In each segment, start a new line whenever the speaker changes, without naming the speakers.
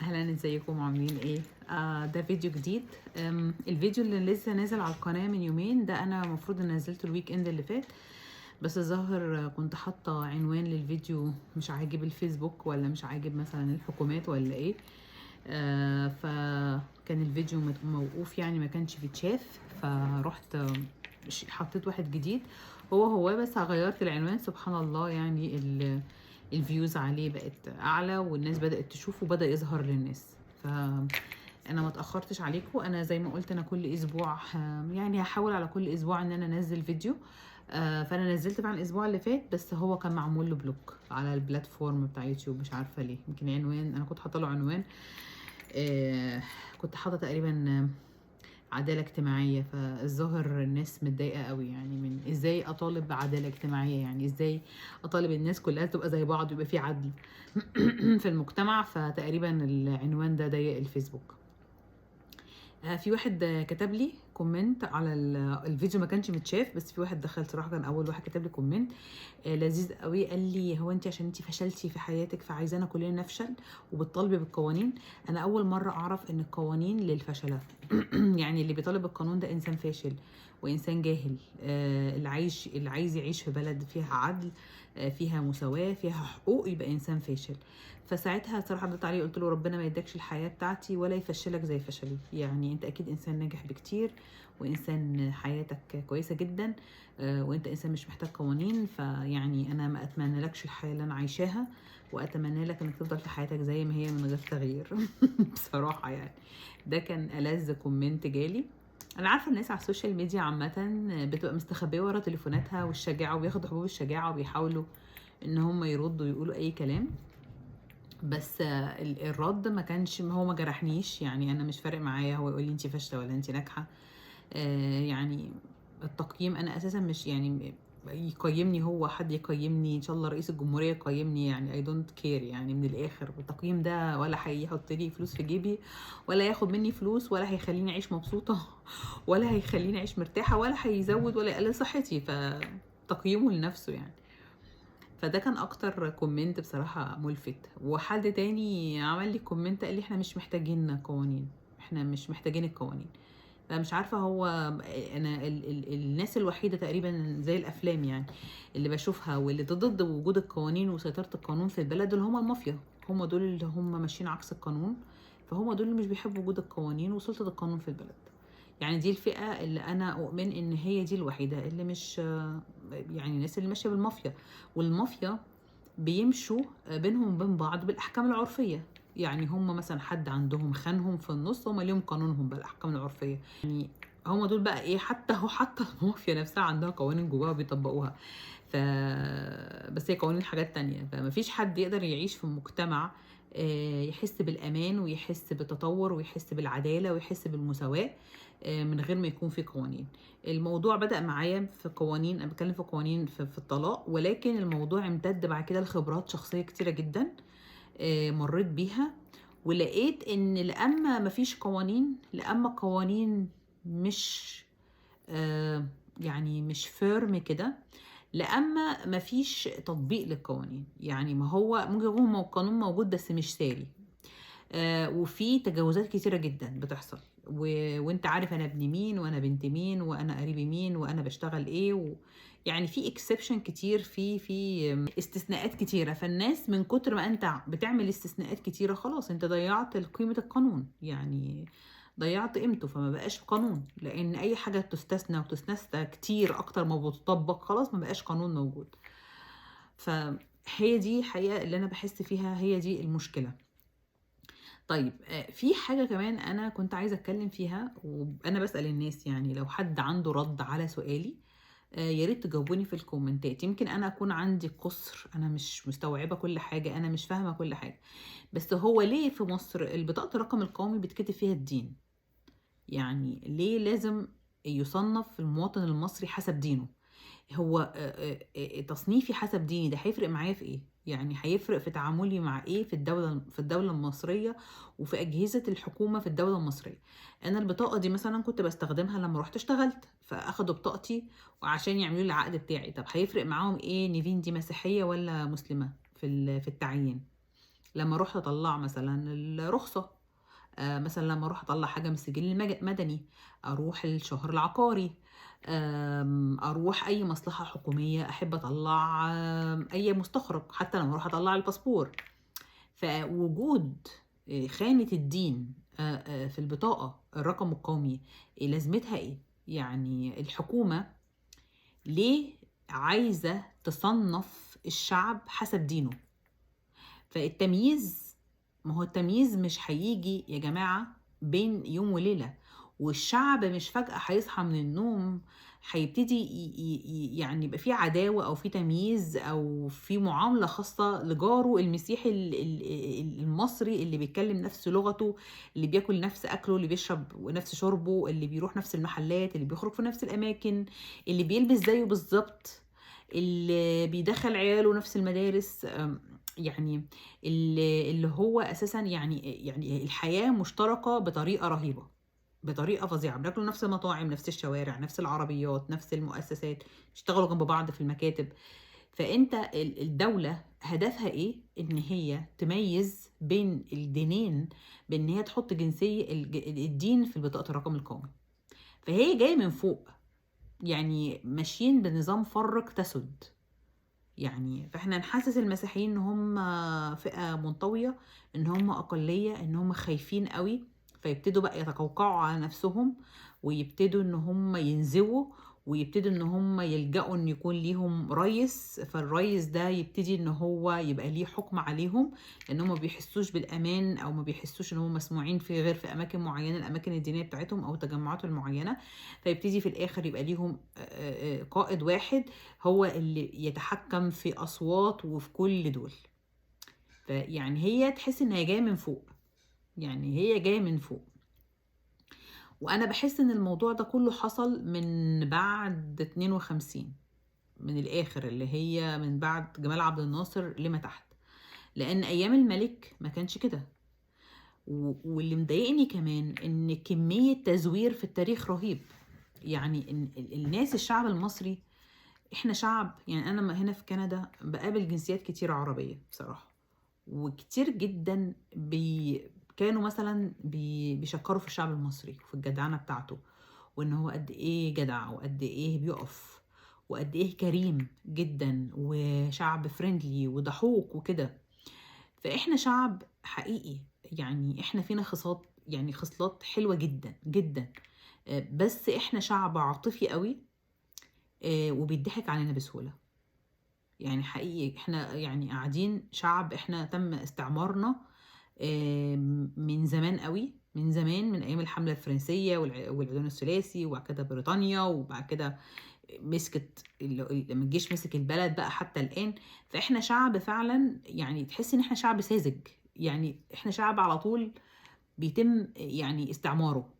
اهلا، ازيكم عاملين ايه؟ ده فيديو جديد. الفيديو اللي لسه نازل على القناه من يومين ده انا المفروض ان نزلته الويك اند اللي فات، بس الظاهر كنت حاطه عنوان للفيديو مش عاجب الفيسبوك ولا مش عاجب مثلا الحكومات ولا ايه. فكان الفيديو موقوف، يعني ما كانش بيتشاف، فرحت حطيت واحد جديد. هو بس غيرت العنوان، سبحان الله، يعني الفيوز عليه بقت اعلى والناس بدأت تشوفه وبدأ يظهر للناس. انا ما اتاخرتش عليكم، انا زي ما قلت انا كل اسبوع يعني هحاول على كل اسبوع ان انا انزل فيديو. فانا نزلت بقى الاسبوع اللي فات، بس هو كان معمول له بلوك على البلاتفورم بتاع يوتيوب، مش عارفه ليه. يمكن عنوان انا كنت حاطه له عنوان، كنت حاطه تقريبا عدالة اجتماعية، فالظاهر الناس متضايقة قوي، يعني من ازاي اطالب بعدالة اجتماعية، يعني ازاي اطالب الناس كلها تبقى زي بعض ويبقى في عدل في المجتمع. فتقريبا العنوان ده ضايق الفيسبوك. في واحد كتب لي كومنت على الفيديو، ما كانش متشاف، بس في واحد دخل صراحه كان اول واحد كتب لي كومنت لذيذ قوي. قال لي: هو انت عشان انت فشلتي في حياتك فعايزانا كلنا نفشل وبتطالبي بالقوانين؟ انا اول مره اعرف ان القوانين للفشله. يعني اللي بيطالب بالقانون ده انسان فاشل وانسان جاهل. اللي عايز يعيش في بلد فيها عدل، فيها مساواه، فيها حقوق، يبقى انسان فاشل. فساعتها صراحه ردت عليه، قلت له: ربنا ما يدكش الحياه بتاعتي ولا يفشلك زي فشلي، يعني انت اكيد انسان ناجح بكتير وانسان حياتك كويسه جدا، وانت انسان مش محتاج قوانين. فيعني انا ما اتمنى لكش الحياه اللي انا عايشاها، واتمنى لك انك تفضل في حياتك زي ما هي من غير تغيير. بصراحه يعني ده كان ألذ كومنت جالي. انا عارفه الناس على السوشيال ميديا عامه بتبقى مستخبيه ورا تليفوناتها والشجاعه، وبياخدوا حبوب الشجاعه وبيحاولوا ان هم يردوا ويقولوا اي كلام. بس الرد ما كانش، هو ما جرحنيش، يعني انا مش فارق معايا هو يقول لي انت فاشله ولا انت ناجحه. يعني التقييم انا اساسا مش يعني يقيمني، هو حد يقيمني ان شاء الله رئيس الجمهوريه يقيمني، يعني اي دونت كير، يعني من الاخر التقييم ده ولا هيحط لي فلوس في جيبي، ولا ياخد مني فلوس، ولا هيخليني اعيش مبسوطه، ولا هيخليني اعيش مرتاحه، ولا هيزود ولا يقلل صحتي، فتقييمه لنفسه يعني. فده كان اكتر كومنت بصراحة ملفت. وحد تاني عمل لي كومنت قال لي: احنا مش محتاجين قوانين، احنا مش محتاجين القوانين. فمش عارفة، هو انا الناس الوحيدة تقريبا زي الافلام يعني اللي بشوفها واللي ضد وجود القوانين وسيطرة القانون في البلد، اللي هم المافيا. هم دول اللي هم ماشيين عكس القانون، فهم دول اللي مش بيحبوا وجود القوانين وسلطة القانون في البلد. يعني دي الفئة اللي أنا أؤمن إن هي دي الوحيدة اللي مش، يعني الناس اللي ماشية بالمافيا. والمافيا بيمشوا بينهم وبين بعض بالأحكام العرفية، يعني هم مثلا حد عندهم خانهم في النص، هم ليهم قانونهم بقى الأحكام العرفية. يعني هم دول بقى إيه، حتى المافيا نفسها عندها قوانين جواها بيطبقوها. ف بس هي قوانين حاجات تانية. فمفيش حد يقدر يعيش في مجتمع يحس بالأمان ويحس بالتطور ويحس بالعدالة ويحس بالمساواة من غير ما يكون في قوانين. الموضوع بدأ معايا في قوانين، انا بتكلم في قوانين في الطلاق، ولكن الموضوع امتد بعد كده لخبرات شخصية كتيرة جدا مريت بيها. ولقيت ان لأما مفيش قوانين، لأما قوانين مش آه، يعني مش فيرم كده، لأما مفيش تطبيق للقوانين. يعني ما هو ممكن يكون القانون موجود بس مش ساري، وفي تجاوزات كتيرة جدا بتحصل، وانت عارف انا ابن مين وانا بنت مين وانا قريب مين وانا بشتغل ايه يعني في اكسبشن كتير، في استثناءات كتيرة. فالناس من كتر ما انت بتعمل استثناءات كتيرة، خلاص انت ضيعت قيمة القانون، يعني ضيعت قيمته، فما بقاش قانون. لان اي حاجة تستثنى وتستثنى كتير اكتر ما بتطبق، خلاص ما بقاش قانون موجود. فهي دي حقيقة اللي انا بحس فيها، هي دي المشكلة. طيب في حاجة كمان أنا كنت عايزة أتكلم فيها، وأنا بسأل الناس، يعني لو حد عنده رد على سؤالي يا ريت تجاوبوني في الكومنتات. يمكن أنا أكون عندي قصر، أنا مش مستوعبة كل حاجة، أنا مش فاهمة كل حاجة. بس هو ليه في مصر البطاقة الرقم القومي بتكتب فيها الدين؟ يعني ليه لازم يصنف المواطن المصري حسب دينه؟ هو تصنيفي حسب ديني ده هيفرق معايا في ايه؟ يعني هيفرق في تعاملي مع ايه في الدولة المصرية وفي أجهزة الحكومة في الدولة المصرية. انا البطاقة دي مثلا كنت بستخدمها لما رحت اشتغلت، فاخدوا بطاقتي وعشان يعملوا لي العقد بتاعي. طب هيفرق معاهم ايه نيفين دي مسيحية ولا مسلمة في التعيين؟ لما اروح اطلع مثلا الرخصه، مثلا لما اروح اطلع حاجه من السجل المدني، اروح الشهر العقاري، اروح اي مصلحه حكوميه احب اطلع اي مستخرج، حتى لما اروح اطلع الباسبور. فوجود خانه الدين في البطاقه الرقم القومي لازمتها ايه؟ يعني الحكومه ليه عايزه تصنف الشعب حسب دينه؟ فالتمييز، ما هو التمييز مش هيجي يا جماعة بين يوم وليلة، والشعب مش فجأة هيصحى من النوم هيبتدي يعني يبقى في عداوة أو في تمييز أو في معاملة خاصة لجاره المسيحي المصري اللي بيتكلم نفس لغته، اللي بياكل نفس أكله، اللي بيشرب نفس شربه، اللي بيروح نفس المحلات، اللي بيخرج في نفس الأماكن، اللي بيلبس زيه بالظبط، اللي بيدخل عياله نفس المدارس. يعني اللي هو اساسا يعني الحياه مشتركه بطريقه رهيبه، بطريقه فظيعه، بناكلوا نفس المطاعم، نفس الشوارع، نفس العربيات، نفس المؤسسات، بيشتغلوا جنب بعض في المكاتب. فانت الدوله هدفها ايه؟ ان هي تميز بين الدينين بان هي تحط جنسيه الدين في بطاقه الرقم القومي. فهي جايه من فوق، يعني ماشيين بنظام فرق تسد. يعني فاحنا نحسس المسيحيين ان هم فئة منطوية، ان هم اقلية، ان هم خايفين قوي، فيبتدوا بقى يتقوقعوا على نفسهم، ويبتدوا ان هم ينزووا، ويبتدوا ان هم يلجأوا ان يكون ليهم رئيس، فالرئيس ده يبتدي ان هو يبقى ليه حكم عليهم، لان هم ما بيحسوش بالامان، او ما بيحسوش ان هم مسموعين في غير في اماكن معينة، الاماكن الدينية بتاعتهم او التجمعات المعينة. فيبتدي في الاخر يبقى ليهم قائد واحد هو اللي يتحكم في أصوات وفي كل دول. فيعني هي تحس إن هي جاية من فوق، يعني هي جاية من فوق. وأنا بحس إن الموضوع ده كله حصل من بعد 52، من الآخر اللي هي من بعد جمال عبد الناصر لما تحت، لأن أيام الملك ما كانش كده. واللي مضايقني كمان إن كمية تزوير في التاريخ رهيب. يعني إن الناس، الشعب المصري، احنا شعب، يعني انا هنا في كندا بقابل جنسيات كتير عربية بصراحة، وكتير جدا كانوا مثلا بيشكروا في الشعب المصري وفي الجدعنة بتاعته، وان هو قد ايه جدع، وقد ايه بيقف، وقد ايه كريم جدا، وشعب فريندلي وضحوك وكده. فاحنا شعب حقيقي، يعني احنا فينا خصال، يعني خصلات حلوة جدا جدا، بس احنا شعب عاطفي قوي، وبيضحك علينا بسهولة. يعني حقيقي احنا يعني قاعدين شعب، احنا تم استعمارنا من زمان قوي، من زمان، من ايام الحملة الفرنسية والعدوان الثلاثي، وبعد كده بريطانيا، وبعد كده مسكت لما الجيش مسك البلد بقى حتى الآن. فاحنا شعب فعلا، يعني تحس ان احنا شعب ساذج، يعني احنا شعب على طول بيتم يعني استعماره،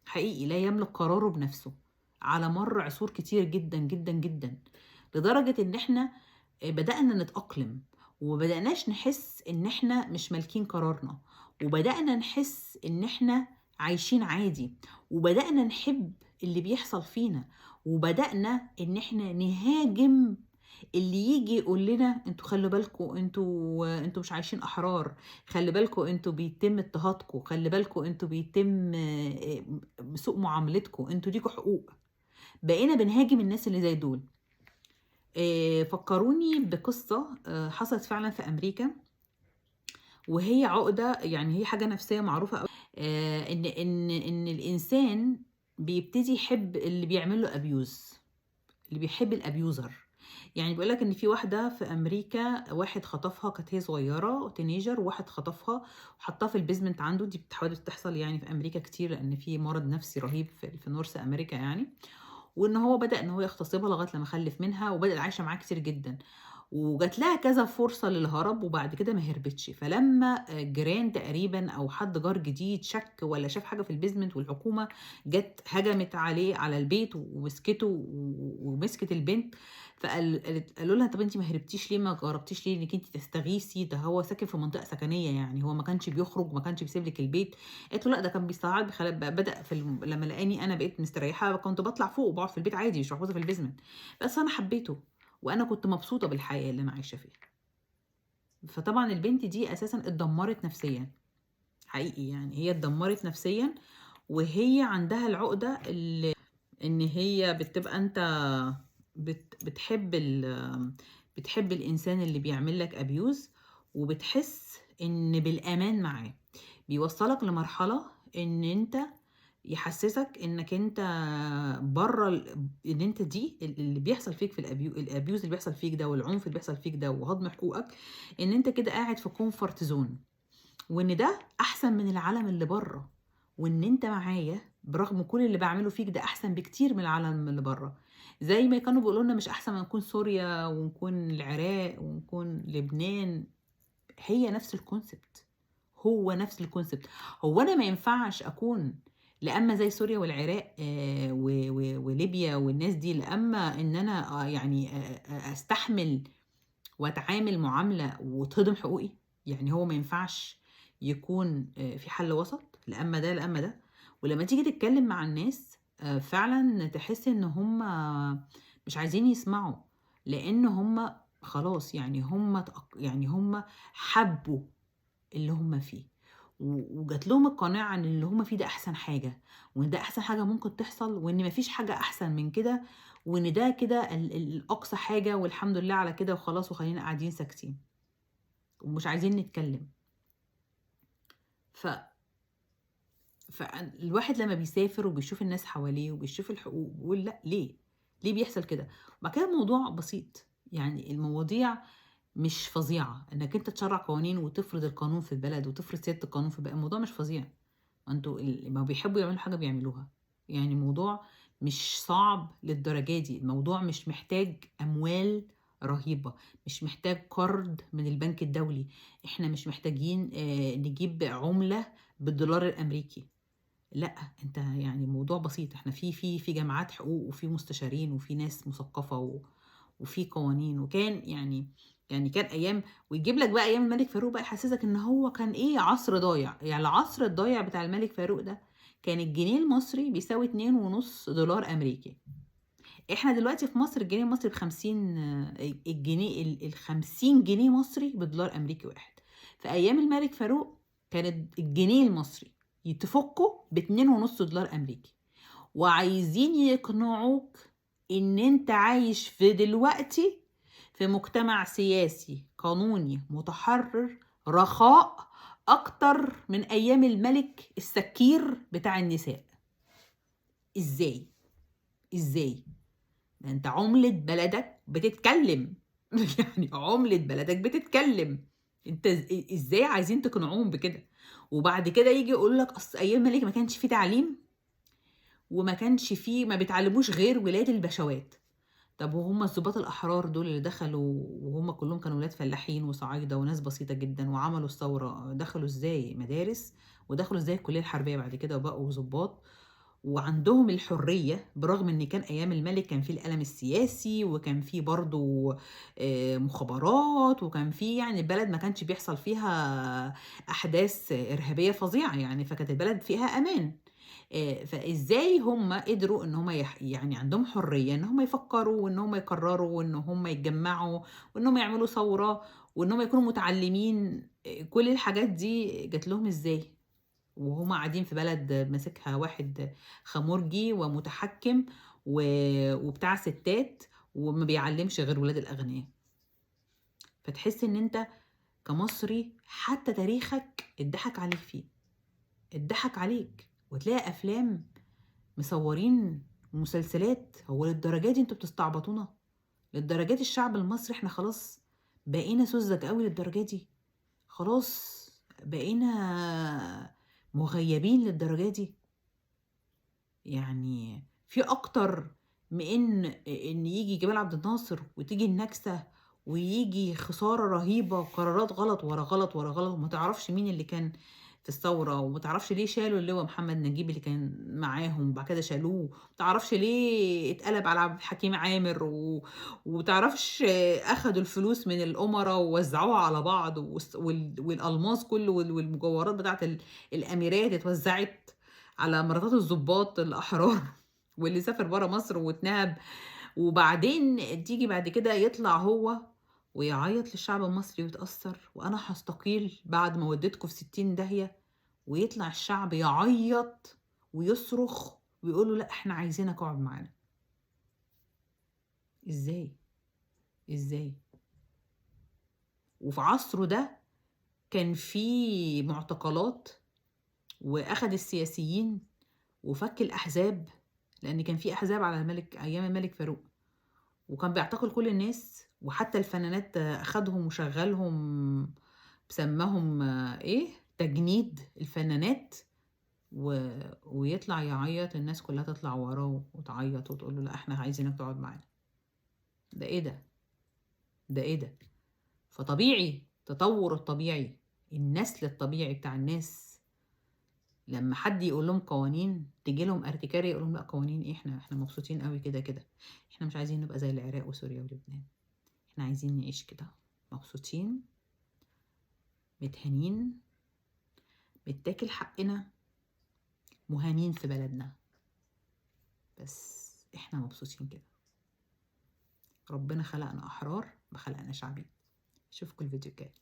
حقيقي لا يملك قراره بنفسه على مر عصور كتير جدا جدا جدا، لدرجة ان احنا بدأنا نتأقلم، وبدأناش نحس ان احنا مش مالكين قرارنا، وبدأنا نحس ان احنا عايشين عادي، وبدأنا نحب اللي بيحصل فينا، وبدأنا ان احنا نهاجم اللي يجي يقول لنا انتوا خلوا بالكم، انتوا مش عايشين احرار، خلي بالكم انتوا بيتم اضطهادكم، خلي بالكم انتوا بيتم سوء معاملتكم، انتوا ليكوا حقوق. بقينا بنهاجم الناس اللي زي دول. فكروني بقصة حصلت فعلا في أمريكا، وهي عقدة، يعني هي حاجة نفسية معروفة قوي، إن الإنسان بيبتدي يحب اللي بيعمل له أبيوز، اللي بيحب الأبيوزر. يعني بيقولك إن في واحدة في أمريكا، واحد خطفها، كانت هي صغيرة تينيجر، واحد خطفها وحطها في البيزمنت عنده. دي حوادث بتحصل يعني في أمريكا كتير، لأن في مرض نفسي رهيب في نورث أمريكا يعني. وان هو بدأ ان هو يغتصبها لغايه لما خلف منها، وبدأ عايشه معاه كتير جدا، وجات لها كذا فرصه للهرب، وبعد كده ما هربتش. فلما جيران تقريبا او حد جار جديد شك ولا شاف حاجه في البيزمنت، والحكومه جت هجمت عليه على البيت ومسكته ومسكت البنت، قالوا لها طب انت ما هربتيش ليه، ما جربتيش ليه انك انت تستغيثي، ده هو ساكن في منطقه سكنيه، يعني هو ما كانش بيخرج، ما كانش بيسيب لك البيت. قالت له لا، ده كان بيستعد بدأ لما لقاني انا بقيت مستريحه، كنت بطلع فوق وبقعد في البيت عادي، مش محبوسه في البيزمنت، بس انا حبيته، وانا كنت مبسوطه بالحياه اللي انا عايشه فيها. فطبعا البنت دي اساسا اتدمرت نفسيا حقيقي، يعني هي اتدمرت نفسيا، وهي عندها العقدة اللي ان هي بتبقى انت بتحب الانسان اللي بيعمل لك ابيوز، وبتحس ان بالامان معاه. بيوصلك لمرحلة ان انت يحسسك انك انت بره ان انت دي اللي بيحصل فيك في الابيوز اللي بيحصل فيك ده، والعنف اللي بيحصل فيك ده، وهضم حقوقك، ان انت كده قاعد في كومفورت زون، وان ده احسن من العالم اللي بره، وان انت معايا برغم كل اللي بعمله فيك ده احسن بكتير من العالم اللي بره. زي ما كانوا بيقولوا لنا مش احسن ما نكون سوريا ونكون العراق ونكون لبنان، هي نفس الكونسبت، هو نفس الكونسبت. هو انا ما ينفعش اكون لا زي سوريا والعراق وليبيا والناس دي، لا ان انا يعني استحمل واتعامل معامله وتهضم حقوقي؟ يعني هو ما ينفعش يكون في حل وسط لا ده لا ده؟ ولما تيجي تتكلم مع الناس فعلا تحس ان هم مش عايزين يسمعوا، لان هم خلاص يعني هم حبوا اللي هم فيه، وجات لهم القناعة ان اللي هم فيه ده احسن حاجة، وان ده احسن حاجة ممكن تحصل، وان مفيش حاجة احسن من كده، وان ده كده الاقصى حاجة، والحمد لله على كده وخلاص، وخلينا قاعدين ساكتين ومش عايزين نتكلم. ف فالواحد لما بيسافر وبيشوف الناس حواليه وبيشوف الحقوق بيقول لا، ليه بيحصل كده؟ وبعد كده الموضوع بسيط، يعني المواضيع مش فظيعة انك انت تشرع قوانين وتفرض القانون في البلد وتفرض سيادة القانون في البلد. الموضوع مش فظيع، انتوا ما بيحبوا يعملوا حاجة بيعملوها. يعني الموضوع مش صعب للدرجة دي، الموضوع مش محتاج اموال رهيبة، مش محتاج قرض من البنك الدولي، احنا مش محتاجين نجيب عملة بالدولار الامريكي. لا، انت يعني الموضوع بسيط، احنا في جامعات حقوق، وفي مستشارين، وفي ناس مثقفة، وفي قوانين. وكان يعني كان ايام، ويجيب لك بقى ايام الملك فاروق بقى يحسسك ان هو كان ايه عصر ضايع. يعني العصر الضايع بتاع الملك فاروق ده كان الجنيه المصري بيساوي 2.5 دولار امريكي. احنا دلوقتي في مصر الجنيه المصري ب50، الجنيه ال50 جنيه مصري بدولار امريكي واحد. في ايام الملك فاروق كان الجنيه المصري يتفكوا ب2.5 دولار امريكي، وعايزين يقنعوك ان انت عايش في دلوقتي في مجتمع سياسي قانوني متحرر رخاء اكتر من ايام الملك السكير بتاع النساء. ازاي ده انت عملة بلدك بتتكلم يعني عملة بلدك بتتكلم، انت ازاي عايزين تقنعوهم بكده؟ وبعد كده يجي يقول لك اصل ايام الملك ما كانش فيه تعليم، وما كانش فيه، ما بيتعلموش غير ولاد البشوات. طب وهم الضباط الأحرار دول اللي دخلوا وهم كلهم كانوا ولاد فلاحين وصعايدة وناس بسيطة جدا وعملوا الثورة، دخلوا ازاي مدارس ودخلوا ازاي الكلية الحربية بعد كده وبقوا ضباط وعندهم الحرية؟ برغم ان كان ايام الملك كان في القلم السياسي، وكان في برضو مخابرات، وكان في يعني البلد ما كانش بيحصل فيها احداث ارهابية فظيعة يعني، فكانت البلد فيها امان. فازاي هم قدروا ان هم يعني عندهم حرية ان هم يفكروا، وان هم يقرروا، وان هم يتجمعوا، وان هم يعملوا ثورة، وان هم يكونوا متعلمين؟ كل الحاجات دي جات لهم ازاي وهم قاعدين في بلد ماسكها واحد خمرجي ومتحكم وبتاع ستات وما بيعلمش غير ولاد الأغنياء؟ فتحس ان انت كمصري حتى تاريخك اتضحك عليك فيه، اتضحك عليك. وتلاقي افلام مصورين مسلسلات، هو للدرجة دي انتوا بتستعبطونا؟ للدرجة دي الشعب المصري احنا خلاص بقينا سذج قوي للدرجة دي؟ خلاص بقينا مغيبين للدرجة دي؟ يعني في اكتر من ان يجي جمال عبد الناصر وتيجي النكسة ويجي خسارة رهيبة وقرارات غلط ورا غلط ورا غلط، وما تعرفش مين اللي كان في الثورة، وما تعرفش ليه شالوا اللواء محمد نجيب اللي كان معاهم وبعد كده شالوه، ما تعرفش ليه اتقلب على عبد الحكيم عامر وتعرفش اخدوا الفلوس من الأمراء ووزعوها على بعض، والألماس كله والمجوهرات بتاعت الأميرات اتوزعت على مراتات الضباط الأحرار واللي سافر برا مصر واتنهب. وبعدين تيجي بعد كده يطلع هو ويعيط للشعب المصري ويتأثر، وأنا هستقيل بعد ما وديتكم في 60 داهية، ويطلع الشعب يعيط ويصرخ ويقولوا لا احنا عايزينك اقعد معانا. ازاي؟ ازاي؟ وفي عصره ده كان في معتقلات، واخد السياسيين وفك الاحزاب، لان كان في احزاب على الملك ايام الملك فاروق، وكان بيعتقل كل الناس، وحتى الفنانات اخدهم وشغلهم، سماهم ايه، تجنيد الفنانات. ويطلع يعيط، الناس كلها تطلع وراه وتعيط وتقول له لا احنا عايزينك تقعد معانا. ده ايه ده؟ ده ايه ده؟ فطبيعي تطور الطبيعي، النسل الطبيعي بتاع الناس، لما حد يقول لهم قوانين تيجي لهم ارتكارية، يقول لهم لا قوانين ايه، احنا مبسوطين قوي كده كده، احنا مش عايزين نبقى زي العراق وسوريا ولبنان، احنا عايزين نعيش كده مبسوطين، متهانين، متاكل حقنا، مهانين في بلدنا، بس احنا مبسوطين كده. ربنا خلقنا احرار، ما خلقناش عبيد. اشوفكم الفيديو الجاي.